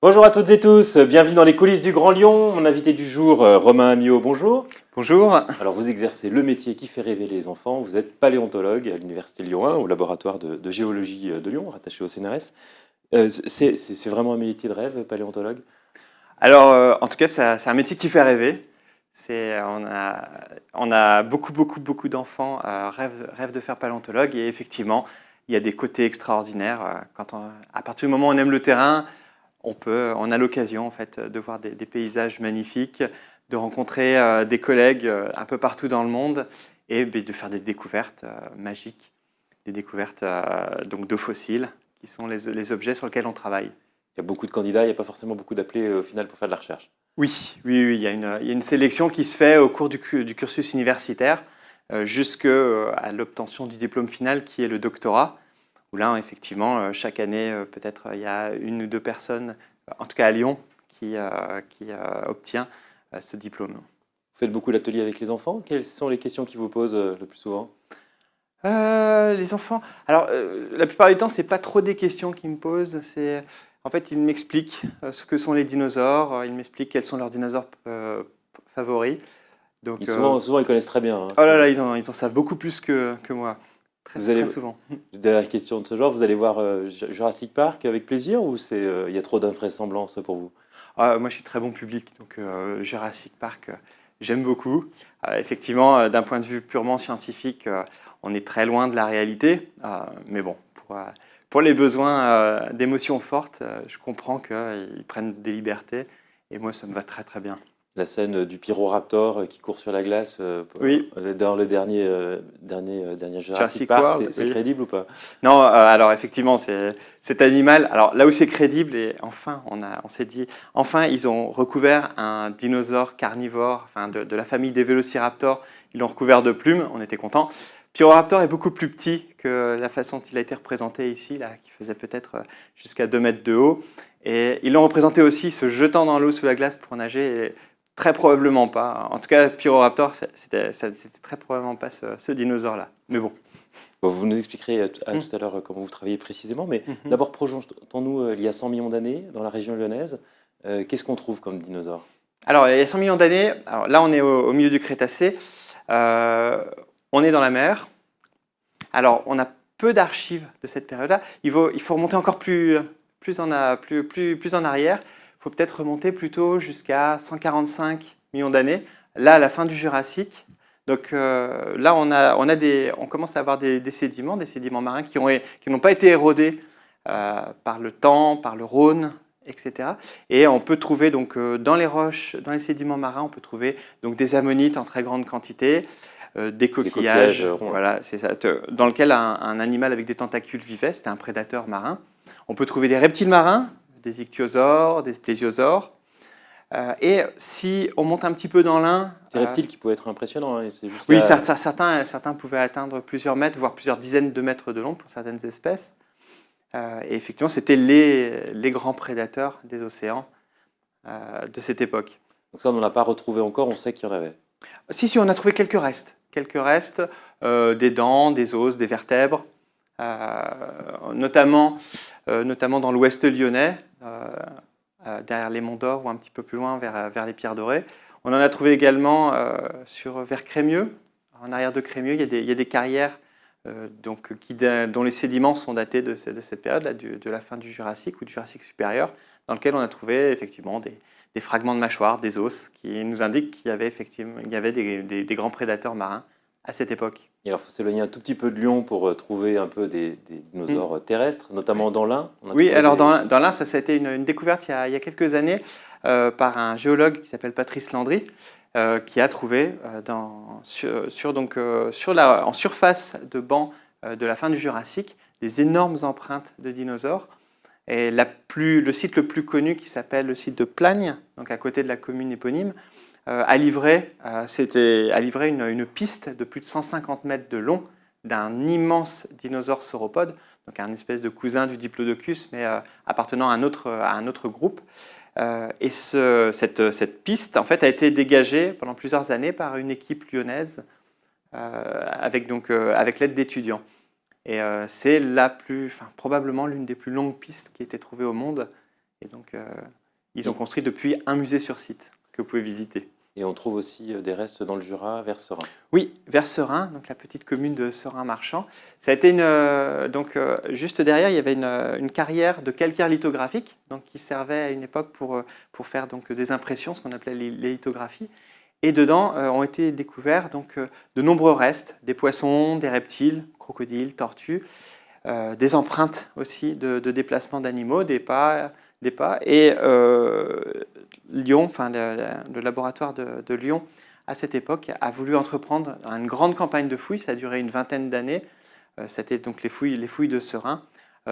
Bonjour à toutes et tous, bienvenue dans les coulisses du Grand Lyon. Mon invité du jour, Romain Amiot, bonjour. Bonjour. Alors vous exercez le métier qui fait rêver les enfants, vous êtes paléontologue à l'Université Lyon 1, au laboratoire de géologie de Lyon, rattaché au CNRS. C'est vraiment un métier de rêve, paléontologue? Alors, en tout cas, c'est un métier qui fait rêver. On a beaucoup d'enfants rêvent de faire paléontologue et effectivement, il y a des côtés extraordinaires. À partir du moment où on aime le terrain, on a l'occasion en fait de voir des paysages magnifiques, de rencontrer des collègues un peu partout dans le monde et de faire des découvertes magiques, des découvertes donc de fossiles qui sont les objets sur lesquels on travaille. Il y a beaucoup de candidats, il n'y a pas forcément beaucoup d'appelés au final pour faire de la recherche. Oui, il y a une sélection qui se fait au cours du cursus universitaire jusqu'à l'obtention du diplôme final qui est le doctorat, où là, effectivement, chaque année, peut-être il y a une ou deux personnes, en tout cas à Lyon, qui obtient ce diplôme. Vous faites beaucoup d'ateliers avec les enfants. Quelles sont les questions qu'ils vous posent le plus souvent? Les enfants, alors la plupart du temps, c'est pas trop des questions qu'ils me posent. En fait, ils m'expliquent ce que sont les dinosaures. Ils m'expliquent quels sont leurs dinosaures favoris. Donc, Souvent, ils connaissent très bien, hein. oh là là, ils en savent beaucoup plus que moi, très souvent. Dernière question de ce genre, vous allez voir Jurassic Park avec plaisir ou il y a trop d'invraisemblances pour vous? Moi, je suis très bon public, donc Jurassic Park, j'aime beaucoup. Effectivement, d'un point de vue purement scientifique, on est très loin de la réalité. Mais bon, pour les besoins d'émotions fortes, je comprends qu'ils prennent des libertés. Et moi, ça me va très bien. La scène du Pyroraptor qui court sur la glace Oui. dans le dernier Jurassic Jurassic Park, World, c'est oui. crédible ou pas? Non, alors effectivement, cet animal, alors là où c'est crédible, et enfin, on s'est dit, enfin, ils ont recouvert un dinosaure carnivore, enfin de la famille des vélociraptors, ils l'ont recouvert de plumes, on était contents. Pyroraptor est beaucoup plus petit que la façon dont il a été représenté ici, là, qui faisait peut-être jusqu'à 2 mètres de haut. Et ils l'ont représenté aussi se jetant dans l'eau sous la glace pour nager, et très probablement pas. En tout cas, Pyroraptor, c'était très probablement pas ce dinosaure-là. Mais bon. Bon, vous nous expliquerez tout à l'heure comment vous travaillez précisément, mais d'abord projetons-nous il y a 100 millions d'années dans la région lyonnaise. Qu'est-ce qu'on trouve comme dinosaure? Alors, il y a 100 millions d'années, alors là on est au milieu du Crétacé, on est dans la mer. Alors, on a peu d'archives de cette période-là. Il faut remonter encore plus en arrière. Il faut peut-être remonter plutôt jusqu'à 145 millions d'années, là à la fin du Jurassique. Donc là, on commence à avoir des sédiments marins qui n'ont pas été érodés par le temps, par le Rhône, etc. Et on peut trouver donc dans les roches, dans les sédiments marins, on peut trouver donc des ammonites en très grande quantité, des coquillages, voilà, c'est ça, dans lequel un animal avec des tentacules vivait, c'était un prédateur marin. On peut trouver des reptiles marins, des ichthyosaures, des plésiosaures. Et si on monte un petit peu dans l'Ain... Des reptiles qui pouvaient être impressionnants. Hein, oui, certains pouvaient atteindre plusieurs mètres, voire plusieurs dizaines de mètres de long pour certaines espèces. Et effectivement, c'était les grands prédateurs des océans de cette époque. Donc ça, on n'en a pas retrouvé encore, on sait qu'il y en avait. Si, on a trouvé quelques restes. Des dents, des os, des vertèbres, notamment dans l'ouest lyonnais, derrière les Monts d'Or ou un petit peu plus loin vers les Pierres Dorées. On en a trouvé également vers Crémieux. En arrière de Crémieux, il y a des carrières dont les sédiments sont datés de cette période, là, de la fin du Jurassique ou du Jurassique supérieur, dans lequel on a trouvé effectivement des fragments de mâchoires, des os, qui nous indiquent qu'il y avait des grands prédateurs marins à cette époque. Et alors, il faut s'éloigner un tout petit peu de Lyon pour trouver un peu des dinosaures terrestres, notamment dans l'Ain. Oui, alors dans l'Ain, ça a été une découverte il y a quelques années par un géologue qui s'appelle Patrice Landry, qui a trouvé en surface de bancs de la fin du Jurassique des énormes empreintes de dinosaures. Et le site le plus connu, qui s'appelle le site de Plagne, donc à côté de la commune éponyme, a livré une piste de plus de 150 mètres de long d'un immense dinosaure sauropode, donc un espèce de cousin du Diplodocus, mais appartenant à un autre groupe. Et cette piste, en fait, a été dégagée pendant plusieurs années par une équipe lyonnaise avec l'aide d'étudiants. Et c'est probablement l'une des plus longues pistes qui a été trouvée au monde. Et donc, ils ont construit depuis un musée sur site que vous pouvez visiter. Et on trouve aussi des restes dans le Jura, vers Serein. Oui, vers Serein, donc la petite commune de Serein-Marchand. Ça a été juste derrière, il y avait une carrière de calcaire lithographique, donc qui servait à une époque pour faire donc des impressions, ce qu'on appelait les lithographies. Et dedans ont été découverts donc de nombreux restes, des poissons, des reptiles, crocodiles, tortues, des empreintes aussi de déplacements d'animaux, des pas. Et Lyon, enfin le laboratoire de Lyon, à cette époque, a voulu entreprendre une grande campagne de fouilles. Ça a duré une vingtaine d'années. C'était donc les fouilles de Serein,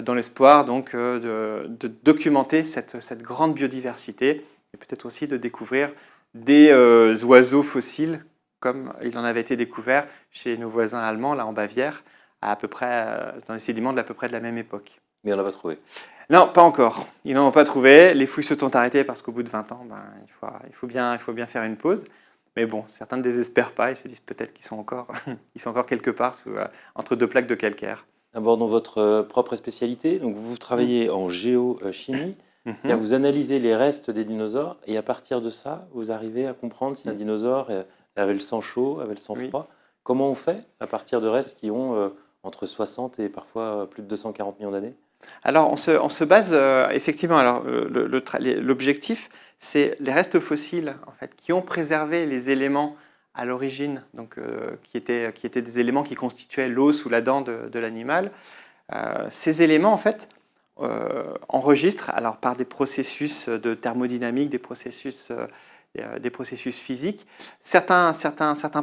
dans l'espoir donc de documenter cette grande biodiversité et peut-être aussi de découvrir des oiseaux fossiles, comme il en avait été découvert chez nos voisins allemands, là en Bavière, à peu près dans les sédiments de à peu près de la même époque. Mais on n'a pas trouvé. Non, pas encore. Ils n'en ont pas trouvé. Les fouilles se sont arrêtées parce qu'au bout de 20 ans, il faut bien faire une pause. Mais bon, certains ne désespèrent pas et se disent peut-être qu'ils sont encore, ils sont encore quelque part entre deux plaques de calcaire. Abordons votre propre spécialité. Donc vous travaillez en géochimie, c'est-à-dire vous analysez les restes des dinosaures et à partir de ça, vous arrivez à comprendre si un dinosaure avait le sang chaud, avait le sang froid. Comment on fait à partir de restes qui ont entre 60 et parfois plus de 240 millions d'années? Alors, on se base effectivement. Alors, l'objectif, c'est les restes fossiles en fait, qui ont préservé les éléments à l'origine, donc qui étaient des éléments qui constituaient l'os ou la dent de l'animal. Ces éléments, en fait, enregistrent alors par des processus de thermodynamique, des processus physiques, certains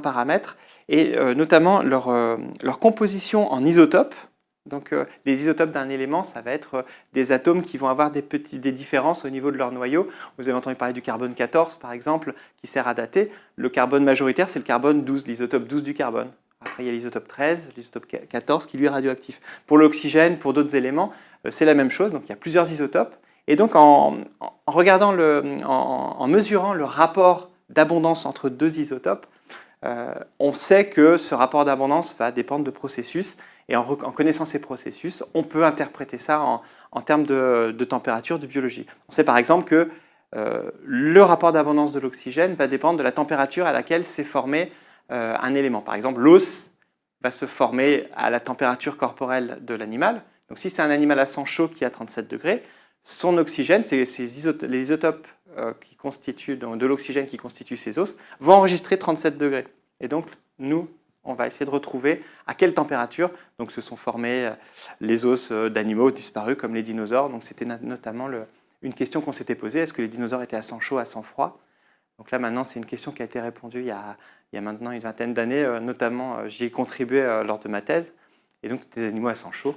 paramètres et notamment leur composition en isotopes. Donc, les isotopes d'un élément, ça va être des atomes qui vont avoir des différences au niveau de leur noyau. Vous avez entendu parler du carbone 14, par exemple, qui sert à dater. Le carbone majoritaire, c'est le carbone 12, l'isotope 12 du carbone. Après, il y a l'isotope 13, l'isotope 14, qui lui est radioactif. Pour l'oxygène, pour d'autres éléments, c'est la même chose. Donc, il y a plusieurs isotopes. Et donc, en mesurant le rapport d'abondance entre deux isotopes, on sait que ce rapport d'abondance va dépendre de processus. Et en connaissant ces processus, on peut interpréter ça en termes de température, de biologie. On sait par exemple que le rapport d'abondance de l'oxygène va dépendre de la température à laquelle s'est formé un élément. Par exemple, l'os va se former à la température corporelle de l'animal. Donc si c'est un animal à sang chaud qui est à 37 degrés, son oxygène, les isotopes qui constituent, de l'oxygène qui constituent ses os, vont enregistrer 37 degrés. Et donc, nous, on va essayer de retrouver à quelle température donc, se sont formés les os d'animaux disparus comme les dinosaures. Donc, c'était notamment une question qu'on s'était posée. Est-ce que les dinosaures étaient à sang chaud, à sang froid? Donc là, maintenant, c'est une question qui a été répondue il y a maintenant une vingtaine d'années. Notamment, j'y ai contribué lors de ma thèse. Et donc, c'était des animaux à sang chaud.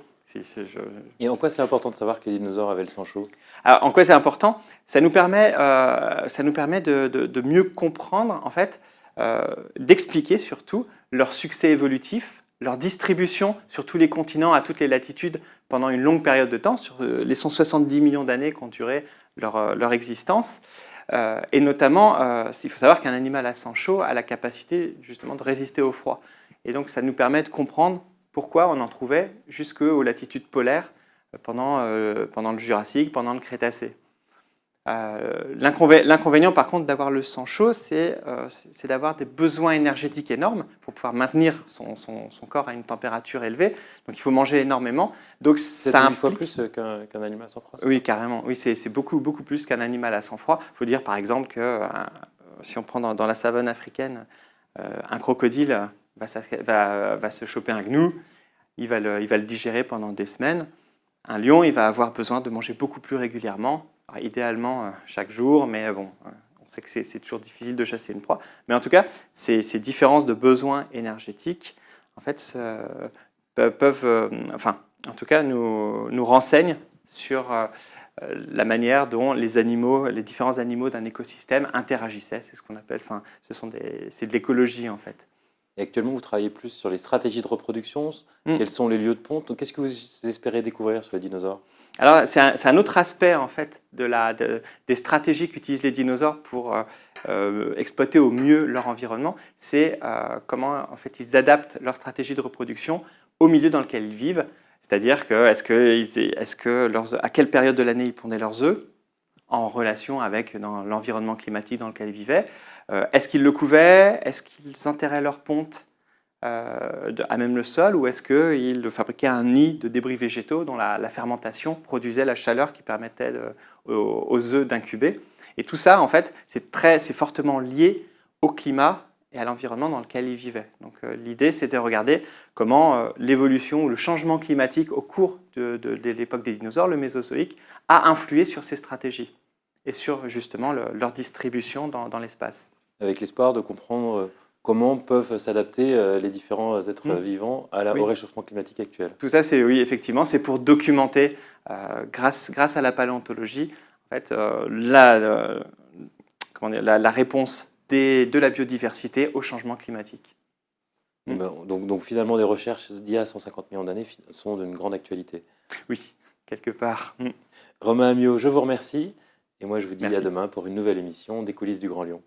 Et en quoi c'est important de savoir que les dinosaures avaient le sang chaud? Alors, en quoi c'est important? Ça nous permet de mieux comprendre, en fait, d'expliquer surtout leur succès évolutif, leur distribution sur tous les continents, à toutes les latitudes, pendant une longue période de temps, sur les 170 millions d'années qu'ont duré leur existence. Et notamment, il faut savoir qu'un animal à sang chaud a la capacité justement de résister au froid. Et donc, ça nous permet de comprendre pourquoi on en trouvait jusqu'aux latitudes polaires pendant le Jurassique, pendant le Crétacé. L'inconvénient, par contre, d'avoir le sang chaud, c'est d'avoir des besoins énergétiques énormes pour pouvoir maintenir son corps à une température élevée. Donc, il faut manger énormément. Donc, c'est 10 fois plus qu'un animal à sang froid. Oui, carrément. Oui, c'est beaucoup plus qu'un animal à sang froid. Il faut dire, par exemple, que si on prend dans la savane africaine, un crocodile va se choper un gnou, il va le digérer pendant des semaines. Un lion, il va avoir besoin de manger beaucoup plus régulièrement. Alors, idéalement chaque jour, mais bon, on sait que c'est toujours difficile de chasser une proie. Mais en tout cas, ces différences de besoins énergétiques, en fait, peuvent, en tout cas, nous renseignent sur la manière dont les différents animaux d'un écosystème interagissaient. C'est ce qu'on appelle, c'est de l'écologie en fait. Et actuellement, vous travaillez plus sur les stratégies de reproduction. Quels sont les lieux de ponte? Qu'est-ce que vous espérez découvrir sur les dinosaures? Alors, c'est un autre aspect en fait des stratégies qu'utilisent les dinosaures pour exploiter au mieux leur environnement. C'est comment en fait ils adaptent leur stratégie de reproduction au milieu dans lequel ils vivent. C'est-à-dire que à quelle période de l'année ils pondaient leurs œufs, en relation avec l'environnement climatique dans lequel ils vivaient. Est-ce qu'ils le couvaient? Est-ce qu'ils enterraient leurs pontes à même le sol, ou est-ce qu'ils fabriquaient un nid de débris végétaux dont la fermentation produisait la chaleur qui permettait aux œufs d'incuber? Et tout ça, en fait, c'est fortement lié au climat et à l'environnement dans lequel ils vivaient. Donc l'idée, c'était de regarder comment l'évolution ou le changement climatique au cours de l'époque des dinosaures, le Mésozoïque, a influé sur ces stratégies et sur justement leur distribution dans l'espace. Avec l'espoir de comprendre comment peuvent s'adapter les différents êtres vivants au réchauffement climatique actuel. Tout ça, oui, effectivement, c'est pour documenter, grâce à la paléontologie, en fait, la réponse de la biodiversité au changement climatique. Donc finalement, des recherches d'il y a 150 millions d'années sont d'une grande actualité. Oui, quelque part. Romain Amiot, je vous remercie. Et moi, je vous dis Merci. à demain pour une nouvelle émission des coulisses du Grand Lion.